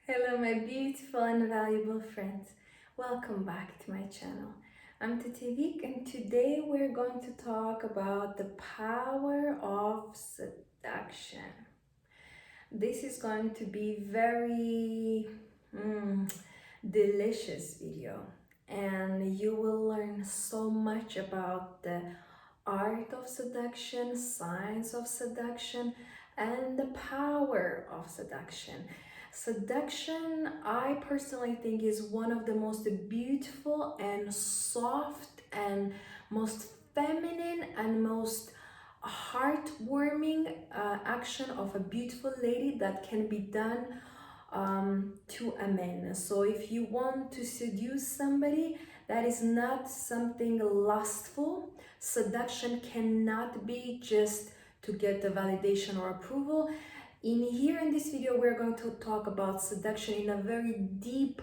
Hello my beautiful and valuable friends. Welcome back to my channel. I'm Tativik and today we're going to talk about the power of seduction. This is going to be very delicious video and you will learn so much about the art of seduction, science of seduction, and the power of seduction. Seduction, I personally think, is one of the most beautiful and soft and most feminine and most heartwarming action of a beautiful lady that can be done to a man. So if you want to seduce somebody, that is not something lustful. Seduction cannot be just to get the validation or approval. In this video, we're going to talk about seduction in a very deep,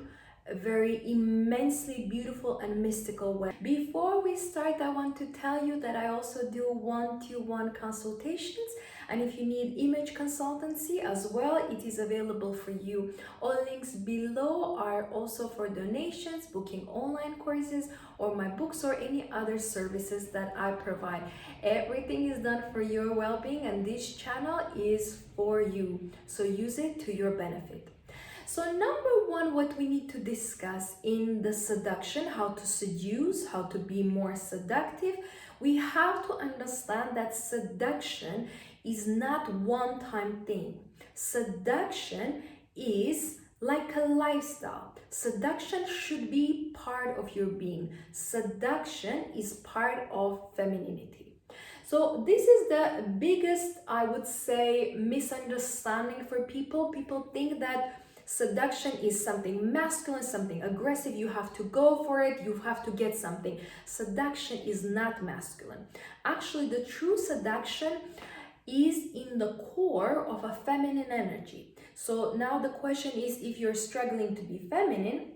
very immensely beautiful and mystical way. Before we start, I want to tell you that I also do one-to-one consultations, and if you need image consultancy as well, it is available for you. All links below are also for donations, booking online courses, or my books, or any other services that I provide. Everything is done for your well-being, and this channel is for you, so use it to your benefit. So number one, what we need to discuss in the seduction, how to seduce, how to be more seductive, we have to understand that seduction is not one-time thing. Seduction is like a lifestyle. Seduction should be part of your being. Seduction is part of femininity. So this is the biggest, I would say, misunderstanding for people. People think that seduction is something masculine, something aggressive. You have to go for it, you have to get something. Seduction is not masculine. Actually, the true seduction is in the core of a feminine energy. So now the question is, if you're struggling to be feminine,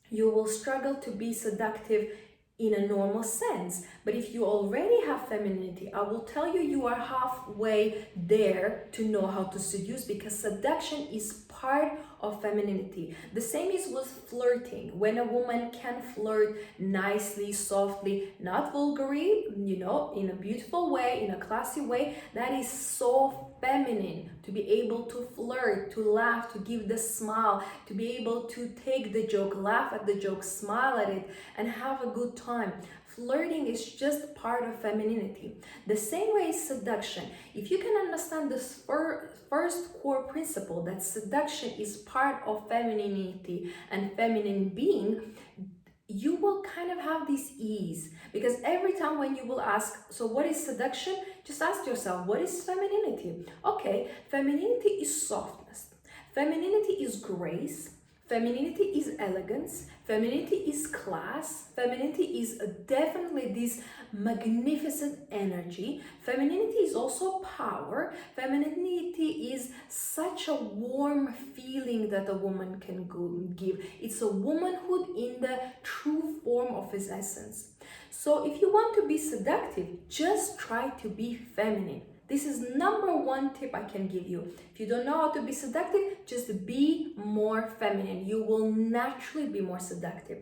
you will struggle to be seductive in a normal sense. But if you already have femininity, I will tell you, you are halfway there to know how to seduce, because seduction is part of femininity. The same is with flirting. When a woman can flirt nicely, softly, not vulgarly, in a beautiful way, in a classy way, that is so feminine. To be able to flirt, to laugh, to give the smile, to be able to take the joke, laugh at the joke, smile at it, and have a good time. Flirting is just part of femininity. The same way is seduction. If you can understand this first core principle, that seduction is part of femininity and feminine being, you will kind of have this ease, because every time when you will ask, so what is seduction? Just ask yourself, what is femininity? Okay, femininity is softness. Femininity is grace. Femininity is elegance. Femininity is class. Femininity is definitely this magnificent energy. Femininity is also power. Femininity is such a warm feeling that a woman can give. It's a womanhood in the true form of its essence. So if you want to be seductive, just try to be feminine. This is number one tip I can give you. If you don't know how to be seductive, just be more feminine. You will naturally be more seductive.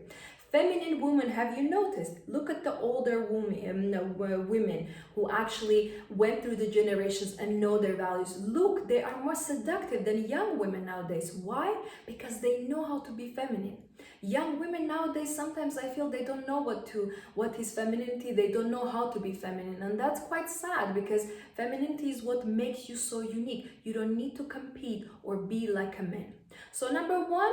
Feminine women, have you noticed? Look at the older women who actually went through the generations and know their values. Look, they are more seductive than young women nowadays. Why? Because they know how to be feminine. Young women nowadays, sometimes I feel they don't know what is femininity. They don't know how to be feminine, and that's quite sad, because femininity is what makes you so unique. You don't need to compete or be like a man. So number one,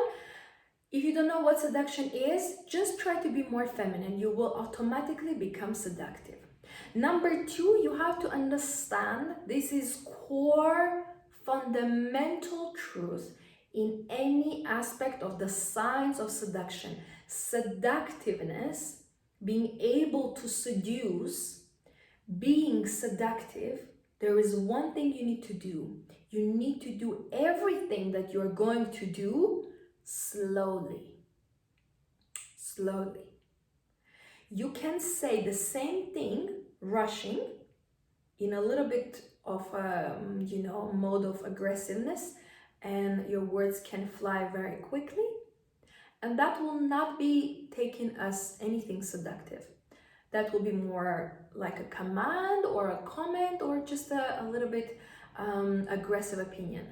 if you don't know what seduction is, just try to be more feminine. You will automatically become seductive. Number two, you have to understand, this is core fundamental truth in any aspect of the science of seduction. Seductiveness, being able to seduce, being seductive, there is one thing you need to do. You need to do everything that you're going to do slowly. Slowly. You can say the same thing rushing, in a little bit of a mode of aggressiveness, and your words can fly very quickly, and that will not be taken as anything seductive. That will be more like a command or a comment or just a little bit aggressive opinion.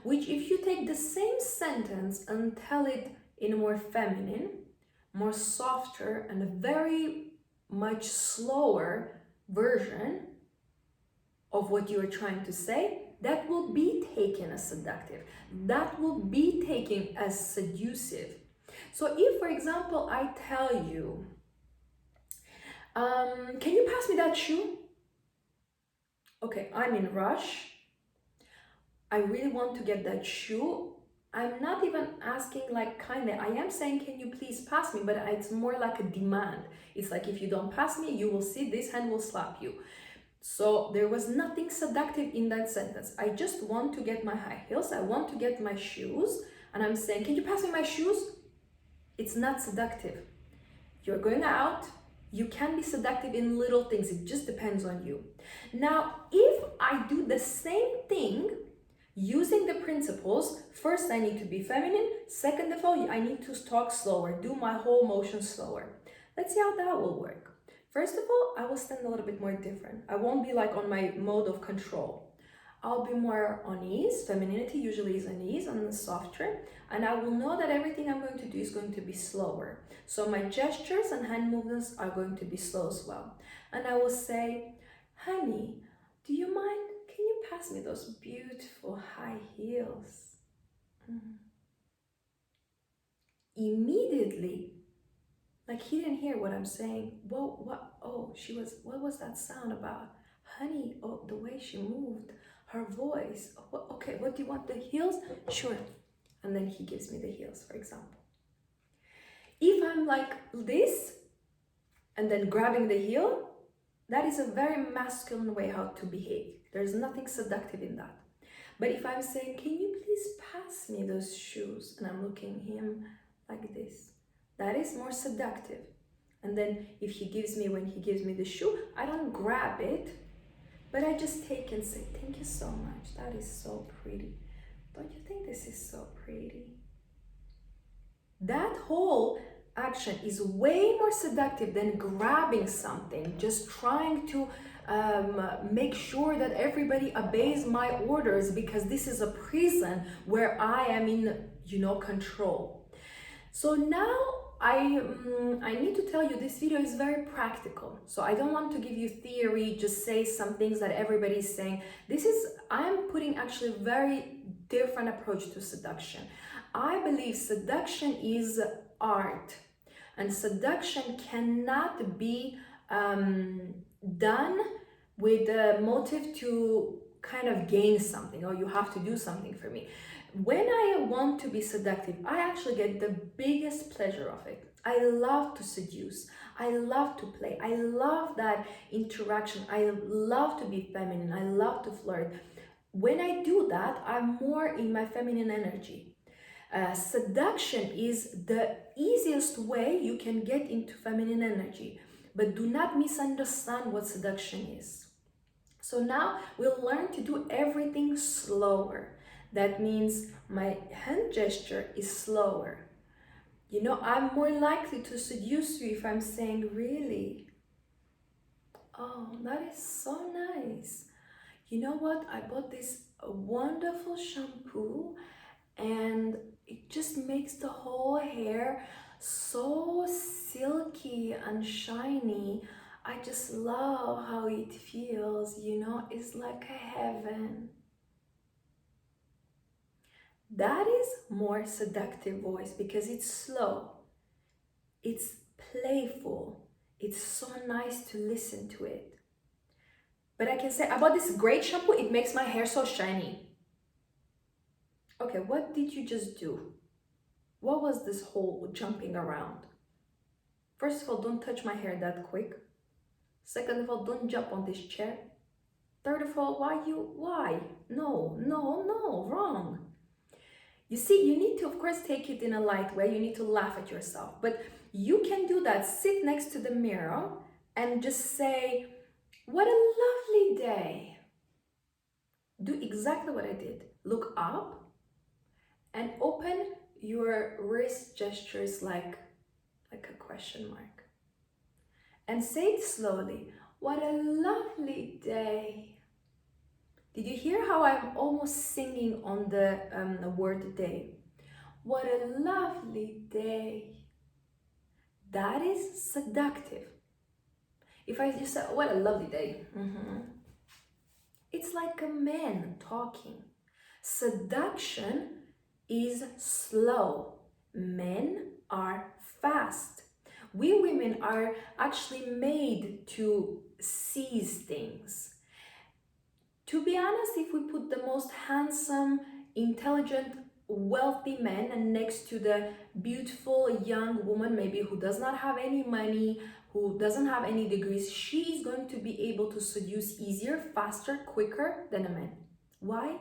Which, if you take the same sentence and tell it in a more feminine, more softer, and a very much slower version of what you are trying to say, that will be taken as seductive. That will be taken as seductive. So if, for example, I tell you, can you pass me that shoe? Okay, I'm in rush. I really want to get that shoe. I'm not even asking like kinda. I am saying, can you please pass me? But it's more like a demand. It's like, if you don't pass me, you will see this hand will slap you. So there was nothing seductive in that sentence. I just want to get my high heels. I want to get my shoes. And I'm saying, can you pass me my shoes? It's not seductive. You're going out. You can be seductive in little things. It just depends on you. Now, if I do the same thing using the principles, first I need to be feminine. Second of all, I need to talk slower, do my whole motion slower. Let's see how that will work. First of all, I will stand a little bit more different. I won't be like on my mode of control. I'll be more on ease. Femininity usually is on ease, on the softer, and I will know that everything I'm going to do is going to be slower. So my gestures and hand movements are going to be slow as well. And I will say, honey, do you mind? Can you pass me those beautiful high heels? Immediately, like he didn't hear what I'm saying. Whoa, what? Oh, what was that sound about? Honey, oh, the way she moved, her voice. Oh, okay, what do you want? The heels? Sure. And then he gives me the heels, for example. If I'm like this, and then grabbing the heel, that is a very masculine way how to behave. There's nothing seductive in that. But if I'm saying, can you please pass me those shoes? And I'm looking him like this, that is more seductive. And then if he gives me, when he gives me the shoe, I don't grab it, but I just take and say, thank you so much. That is so pretty. Don't you think this is so pretty? That whole action is way more seductive than grabbing something, just trying to make sure that everybody obeys my orders, because this is a prison where I am in, control. So now I need to tell you, this video is very practical. So I don't want to give you theory, just say some things that everybody's saying. I'm putting actually a very different approach to seduction. I believe seduction is art, and seduction cannot be done with the motive to kind of gain something, or you have to do something for me. When I want to be seductive, I actually get the biggest pleasure of it. I love to seduce. I love to play. I love that interaction. I love to be feminine. I love to flirt. When I do that, I'm more in my feminine energy. Seduction is the easiest way you can get into feminine energy, but do not misunderstand what seduction is. So now we'll learn to do everything slower. That means my hand gesture is slower. I'm more likely to seduce you if I'm saying, really? Oh, that is so nice. You know what? I bought this wonderful shampoo, and it just makes the whole hair so silky and shiny. I just love how it feels, it's like a heaven. That is more seductive voice because it's slow, it's playful, it's so nice to listen to it. But I can say, I bought this great shampoo, it makes my hair so shiny. Okay, what did you just do? What was this whole jumping around? First of all, don't touch my hair that quick. Second of all, don't jump on this chair. Third of all, why? No, wrong. You see, you need to, of course, take it in a light way. You need to laugh at yourself. But you can do that. Sit next to the mirror and just say, what a lovely day. Do exactly what I did. Look up and open your wrist gestures like a question mark. And say it slowly. What a lovely day. Did you hear how I'm almost singing on the word day? What a lovely day. That is seductive. If I just say, what a lovely day, it's like a man talking. Seduction is slow. Men are fast. We women are actually made to seize things. To be honest, if we put the most handsome, intelligent, wealthy man and next to the beautiful young woman, maybe who does not have any money, who doesn't have any degrees, she is going to be able to seduce easier, faster, quicker than a man. Why?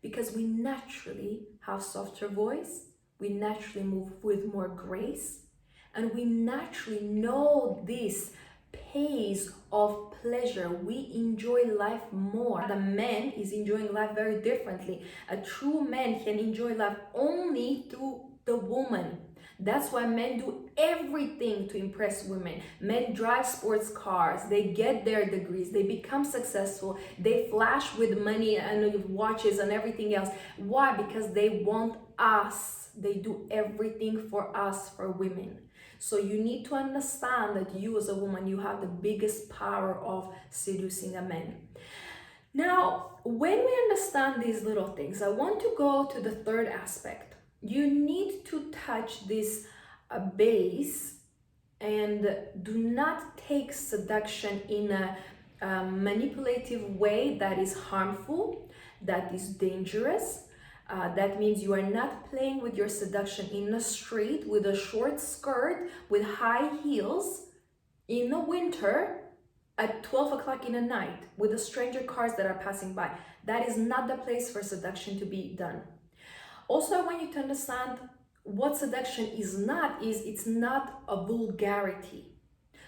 Because we naturally have softer voice, we naturally move with more grace, and we naturally know this pace of pleasure. We enjoy life more. The man is enjoying life very differently. A true man can enjoy life only through the woman. That's why men do everything to impress women. Men drive sports cars, they get their degrees, they become successful, they flash with money and watches and everything else. Why? Because they want us. They do everything for us, for women. So you need to understand that you as a woman, you have the biggest power of seducing a man. Now, when we understand these little things, I want to go to the third aspect. You need to touch this base and do not take seduction in a manipulative way that is harmful, that is dangerous. That means you are not playing with your seduction in the street with a short skirt, with high heels, in the winter, at 12 o'clock in the night, with the stranger cars that are passing by. That is not the place for seduction to be done. Also, I want you to understand what seduction is not, is it's not a vulgarity.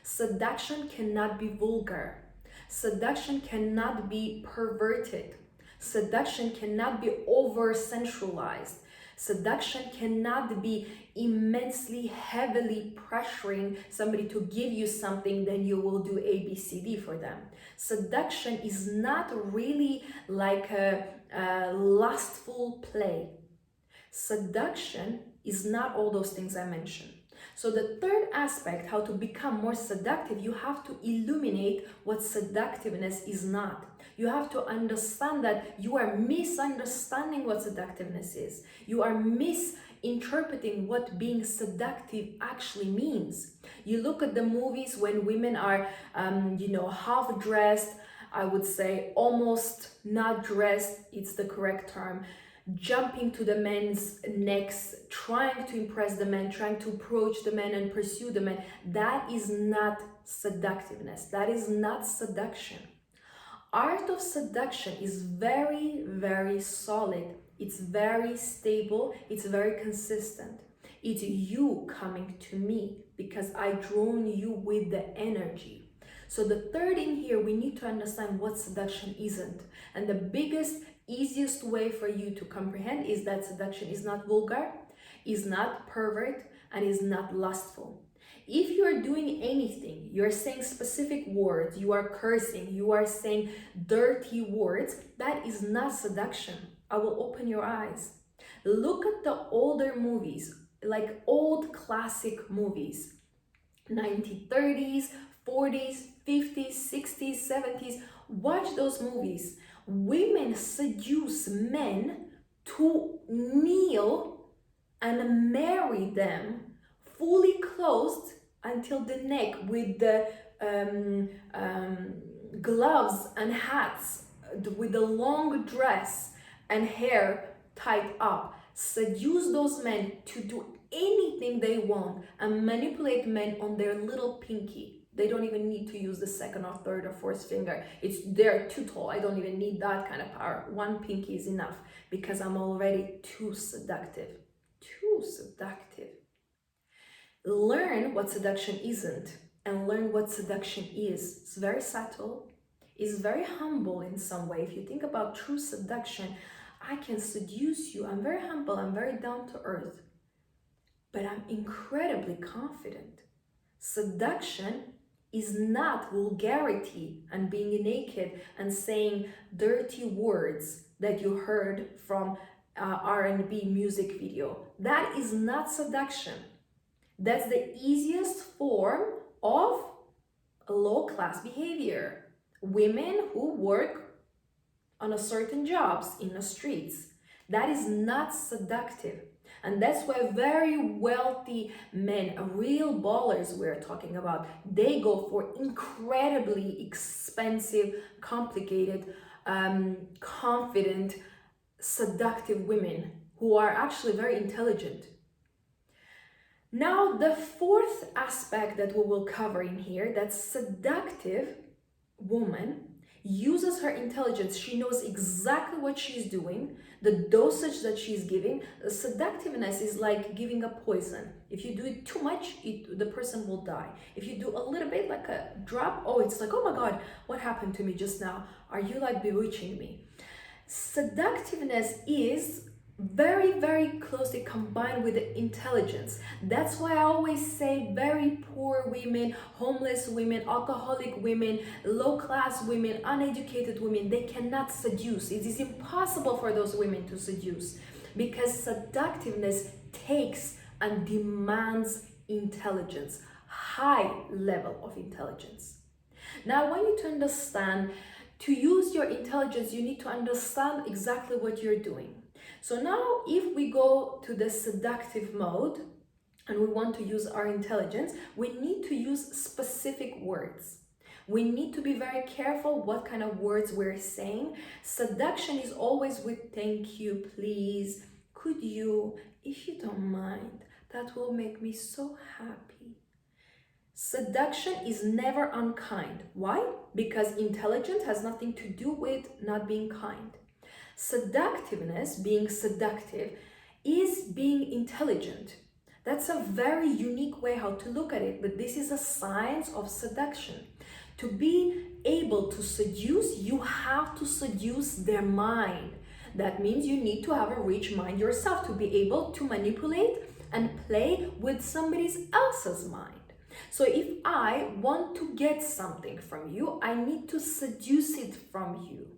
Seduction cannot be vulgar. Seduction cannot be perverted. Seduction cannot be over-sensualized. Seduction cannot be immensely, heavily pressuring somebody to give you something, then you will do A, B, C, D for them. Seduction is not really like a lustful play. Seduction is not all those things I mentioned. So the third aspect, how to become more seductive, you have to illuminate what seductiveness is not. You have to understand that you are misunderstanding what seductiveness is. You are misinterpreting what being seductive actually means. You look at the movies when women are, half dressed, I would say almost not dressed, it's the correct term, jumping to the men's necks, trying to impress the men, trying to approach the men and pursue the men. That is not seductiveness. That is not seduction. Art of seduction is very, very solid. It's very stable. It's very consistent. It's you coming to me because I drawn you with the energy. So the third in here, we need to understand what seduction isn't. And the biggest, easiest way for you to comprehend is that seduction is not vulgar, is not pervert, and is not lustful. If you are doing anything, you're saying specific words, you are cursing, you are saying dirty words, that is not seduction. I will open your eyes. Look at the older movies, like old classic movies, 1930s, 40s, 50s, 60s, 70s. Watch those movies. Women seduce men to kneel and marry them fully clothed until the neck with the gloves and hats, with the long dress and hair tied up. Seduce those men to do anything they want and manipulate men on their little pinky. They don't even need to use the second or third or fourth finger. They're too tall. I don't even need that kind of power. One pinky is enough because I'm already too seductive. Too seductive. Learn what seduction isn't and learn what seduction is. It's very subtle. It's very humble in some way. If you think about true seduction, I can seduce you. I'm very humble, I'm very down to earth, but I'm incredibly confident. Seduction is not vulgarity and being naked and saying dirty words that you heard from R&B music video. That is not seduction. That's the easiest form of low-class behavior. Women who work on a certain jobs in the streets. That is not seductive. And that's why very wealthy men, real ballers we're talking about, they go for incredibly expensive, complicated, confident, seductive women who are actually very intelligent. Now, the fourth aspect that we will cover in here, that seductive woman uses her intelligence. She knows exactly what she's doing, the dosage that she's giving. Seductiveness is like giving a poison. If you do it too much, the person will die. If you do a little bit, like a drop, oh, it's like, oh my God, what happened to me just now? Are you like bewitching me? Seductiveness is very, very closely combined with the intelligence. That's why I always say very poor women, homeless women, alcoholic women, low-class women, uneducated women, they cannot seduce. It is impossible for those women to seduce because seductiveness takes and demands intelligence, high level of intelligence. Now, I want you to understand, to use your intelligence, you need to understand exactly what you're doing. So now if we go to the seductive mode and we want to use our intelligence, we need to use specific words. We need to be very careful what kind of words we're saying. Seduction is always with thank you, please, could you, if you don't mind, that will make me so happy. Seduction is never unkind. Why? Because intelligence has nothing to do with not being kind. Seductiveness, being seductive, is being intelligent. That's a very unique way how to look at it, but this is a science of seduction. To be able to seduce, you have to seduce their mind. That means you need to have a rich mind yourself to be able to manipulate and play with somebody else's mind. So if I want to get something from you, I need to seduce it from you.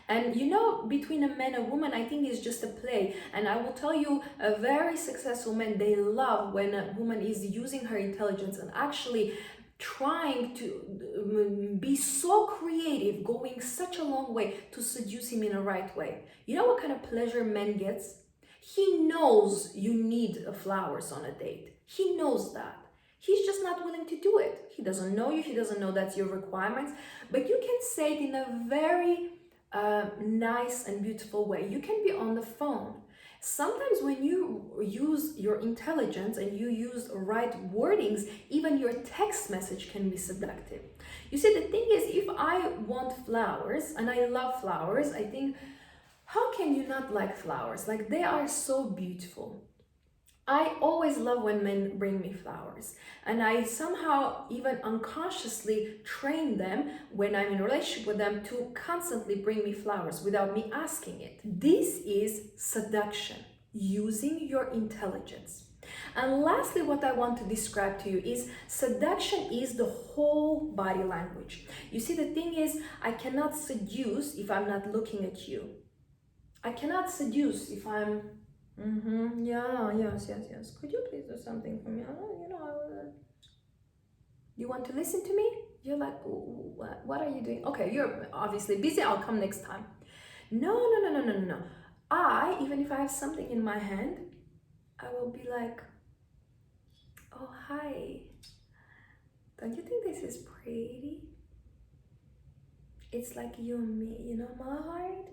And you know, between a man and a woman, I think it's just a play. And I will tell you, a very successful man, they love when a woman is using her intelligence and actually trying to be so creative, going such a long way to seduce him in a right way. You know what kind of pleasure man gets? He knows you need flowers on a date. He knows that. He's just not willing to do it. He doesn't know you. He doesn't know that's your requirements. But you can say it in a very nice and beautiful way. You can be on the phone. Sometimes when you use your intelligence and you use right wordings, even your text message can be seductive. You see, the thing is, if I want flowers and I love flowers, I think, how can you not like flowers? Like, they are so beautiful. I always love when men bring me flowers, and I somehow even unconsciously train them when I'm in a relationship with them to constantly bring me flowers without me asking it. This is seduction, using your intelligence. And lastly, what I want to describe to you is seduction is the whole body language. You see, the thing is, I cannot seduce if I'm not looking at you. I cannot seduce if I'm yeah, yes. Could you please do something for me? You want to listen to me? You're like, what are you doing? Okay, you're obviously busy. I'll come next time. No. Even if I have something in my hand, I will be like, oh, hi. Don't you think this is pretty? It's like you and me, you know, my heart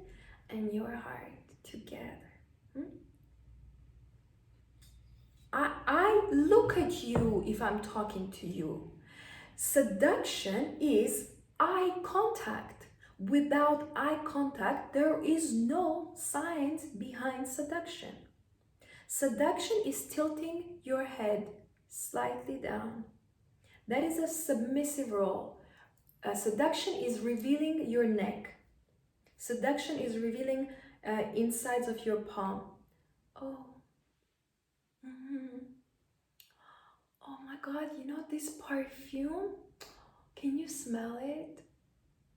and your heart together. I look at you if I'm talking to you. Seduction is eye contact. Without eye contact, there is no science behind seduction. Seduction is tilting your head slightly down. That is a submissive role. Seduction is revealing your neck. Seduction is revealing insides of your palm. Oh, mhm. Oh my God, you know this perfume? Can you smell it?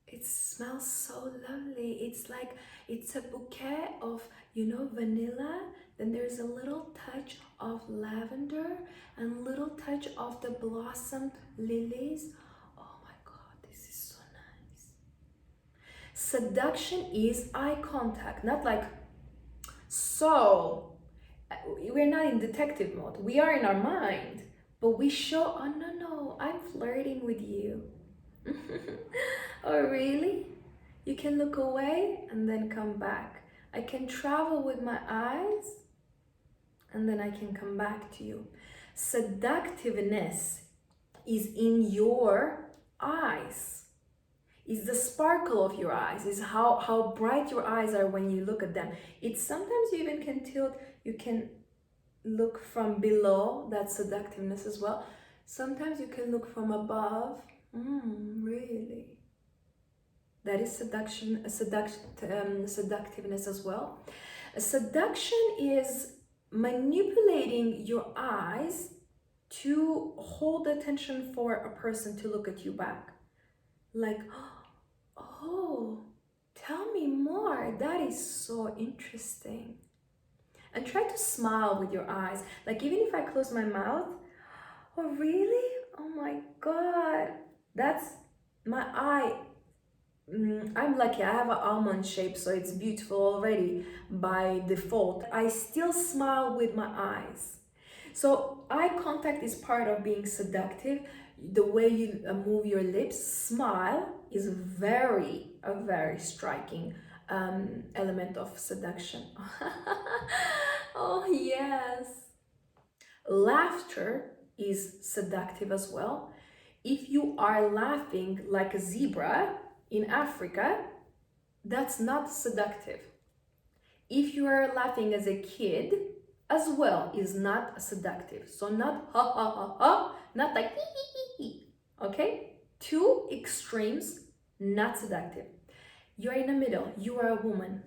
It smells so lovely. It's like it's a bouquet of, vanilla. Then there's a little touch of lavender and little touch of the blossomed lilies. Oh my God, this is so nice. Seduction is eye contact, not like so. We're not in detective mode. We are in our mind, but we show, oh no, no, I'm flirting with you. Oh, really? You can look away and then come back. I can travel with my eyes and then I can come back to you. Seductiveness is in your eyes, is the sparkle of your eyes, is how bright your eyes are when you look at them. It's sometimes you even can tilt, you can look from below, that's seductiveness as well. Sometimes you can look from above. Really? That is seductiveness as well. A seduction is manipulating your eyes to hold attention for a person to look at you back. Like, oh, tell me more. That is so interesting. And try to smile with your eyes. Like, even if I close my mouth, oh, really? Oh my God. That's my eye. I'm lucky, I have an almond shape, so it's beautiful already by default. I still smile with my eyes. So eye contact is part of being seductive. The way you move your lips, smile is a very striking element of seduction. Oh, yes. Laughter is seductive as well. If you are laughing like a zebra in Africa, that's not seductive. If you are laughing as a kid, as well, is not seductive. So not ha ha ha ha, not like hee hee hee hee. Okay? Two extremes, not seductive. You're in the middle. You are a woman.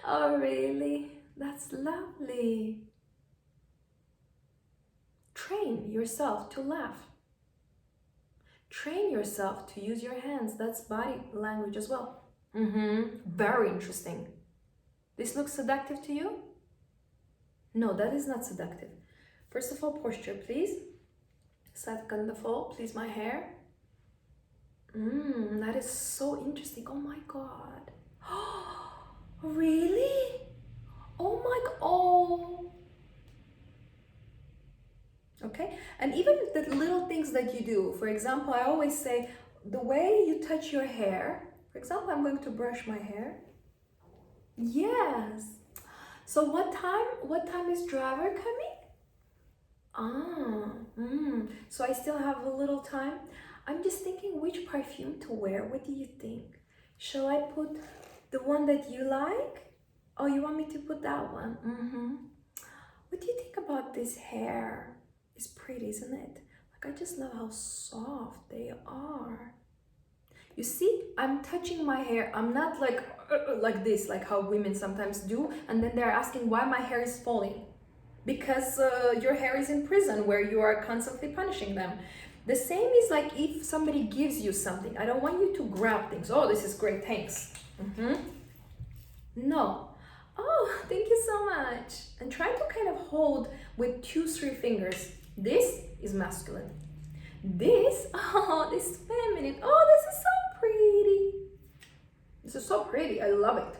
Oh, really? That's lovely. Train yourself to laugh. Train yourself to use your hands. That's body language as well. Very interesting. This looks seductive to you? No, that is not seductive. First of all, posture, please. Second of all, please my hair. That is so interesting. Oh my God. Really? Oh my God. Oh. Okay, and even the little things that you do. For example, I always say the way you touch your hair. For example, I'm going to brush my hair. Yes. So what time is driver coming? So I still have a little time. I'm just thinking which perfume to wear. What do you think? Shall I put the one that you like? Oh, you want me to put that one? What do you think about this hair? It's pretty, isn't it? Like, I just love how soft they are. You see, I'm touching my hair. I'm not like this, like how women sometimes do, and then they're asking why my hair is falling. Because your hair is in prison where you are constantly punishing them. The same is like if somebody gives you something. I don't want you to grab things. Oh, this is great, thanks. No. Oh, thank you so much. And try to kind of hold with 2-3 fingers. This is masculine. This, oh, this is feminine. Oh, this is so pretty. This is so pretty. I love it.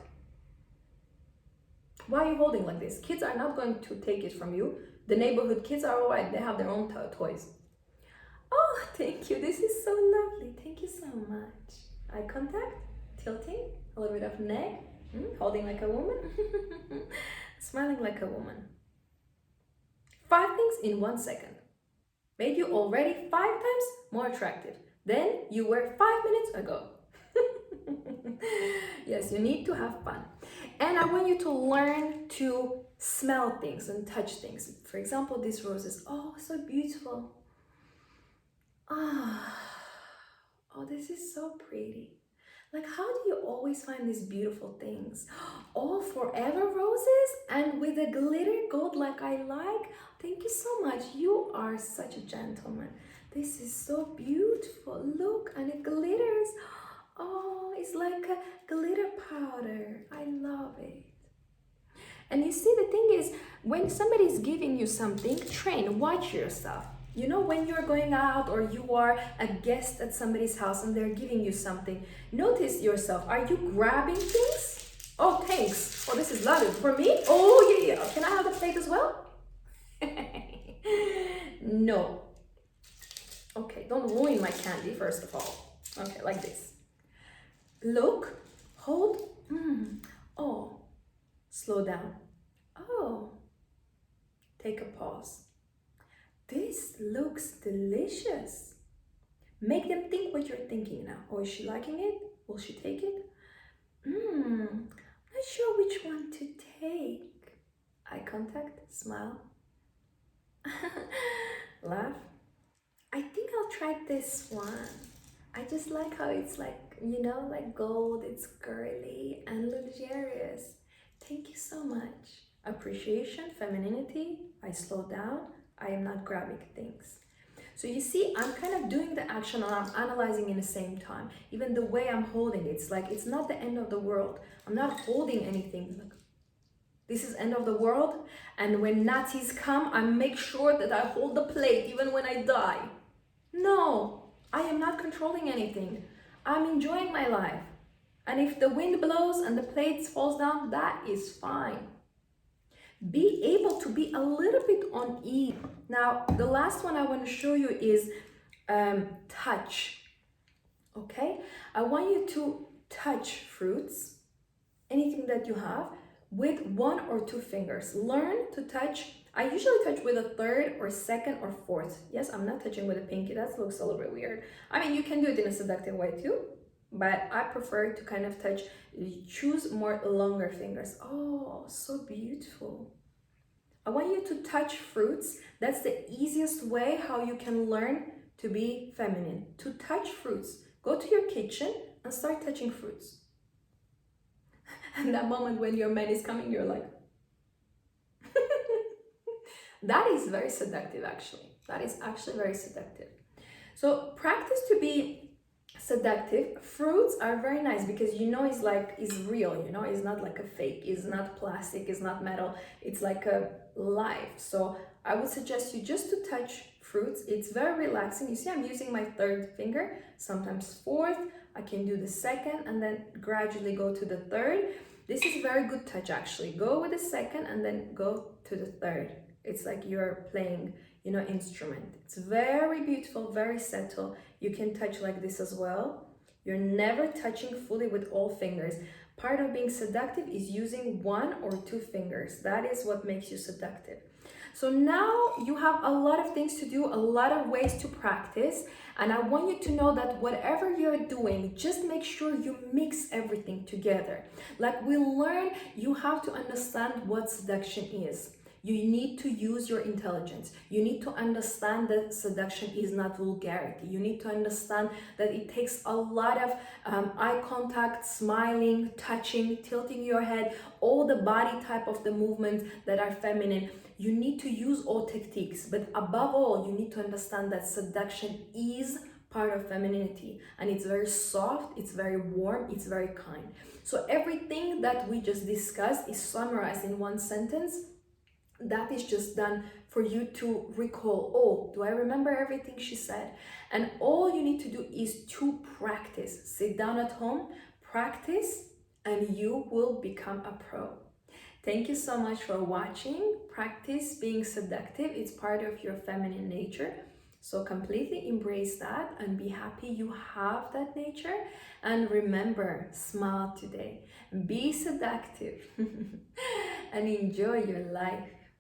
Why are you holding like this? Kids are not going to take it from you. The neighborhood kids are all right. They have their own toys. Oh, thank you. This is so lovely. Thank you so much. Eye contact, tilting, a little bit of neck, holding like a woman, smiling like a woman. 5 things in 1 second. Made you already 5 times more attractive than you were 5 minutes ago. Yes, you need to have fun. And I want you to learn to smell things and touch things. For example, these roses. Oh, so beautiful. Ah, oh, this is so pretty. Like, how do you always find these beautiful things? All forever roses and with a glitter gold like I like. Thank you so much. You are such a gentleman. This is so beautiful. Look, and it glitters. Oh, it's like a glitter powder. I love it. And you see, the thing is, when somebody's giving you something, train, watch yourself. You know, when you're going out or you are a guest at somebody's house and they're giving you something, notice yourself. Are you grabbing things? Oh, thanks. Oh, this is lovely. For me? Oh, yeah, yeah. Can I have the plate as well? No. Okay, don't ruin my candy, first of all. Okay, like this. Look, hold. Oh, slow down. Oh, take a pause. This looks delicious. Make them think what you're thinking now. Oh, is she liking it? Will she take it? Not sure which one to take. Eye contact, smile, laugh. I think I'll try this one. I just like how it's like, you know, like gold, it's girly and luxurious. Thank you so much. Appreciation, femininity, I slow down, I am not grabbing things. So you see, I'm kind of doing the action and I'm analyzing in the same time. Even the way I'm holding it, it's like, it's not the end of the world. I'm not holding anything. Like, this is end of the world. And when Nazis come, I make sure that I hold the plate even when I die. No, I am not controlling anything. I'm enjoying my life. And if the wind blows and the plate falls down, that is fine. Be able to be a little bit on ease. Now, the last one I want to show you is touch. Okay? I want you to touch fruits, anything that you have, with 1 or 2 fingers. Learn to touch. I usually touch with a 3rd or 2nd or 4th. Yes, I'm not touching with a pinky. That looks a little bit weird. I mean, you can do it in a seductive way too, but I prefer to kind of touch, choose more longer fingers. Oh, so beautiful. I want you to touch fruits. That's the easiest way how you can learn to be feminine. To touch fruits. Go to your kitchen and start touching fruits. And that moment when your man is coming, you're like, that is very seductive, actually. That is actually very seductive. So practice to be seductive. Fruits are very nice because you know it's like, it's real, you know, it's not like a fake, it's not plastic, it's not metal, it's like a life. So I would suggest you just to touch fruits. It's very relaxing. You see, I'm using my 3rd finger, sometimes 4th. I can do the 2nd and then gradually go to the 3rd. This is a very good touch, actually. Go with the 2nd and then go to the 3rd. It's like you're playing, you know, instrument. It's very beautiful, very subtle. You can touch like this as well. You're never touching fully with all fingers. Part of being seductive is using 1 or 2 fingers. That is what makes you seductive. So now you have a lot of things to do, a lot of ways to practice. And I want you to know that whatever you're doing, just make sure you mix everything together. Like we learn, you have to understand what seduction is. You need to use your intelligence. You need to understand that seduction is not vulgarity. You need to understand that it takes a lot of eye contact, smiling, touching, tilting your head, all the body type of the movements that are feminine. You need to use all techniques, but above all, you need to understand that seduction is part of femininity, and it's very soft, it's very warm, it's very kind. So everything that we just discussed is summarized in one sentence. That is just done for you to recall, oh, do I remember everything she said? And all you need to do is to practice. Sit down at home, practice, and you will become a pro. Thank you so much for watching. Practice being seductive. It's part of your feminine nature. So completely embrace that and be happy you have that nature. And remember, smile today. Be seductive and enjoy your life.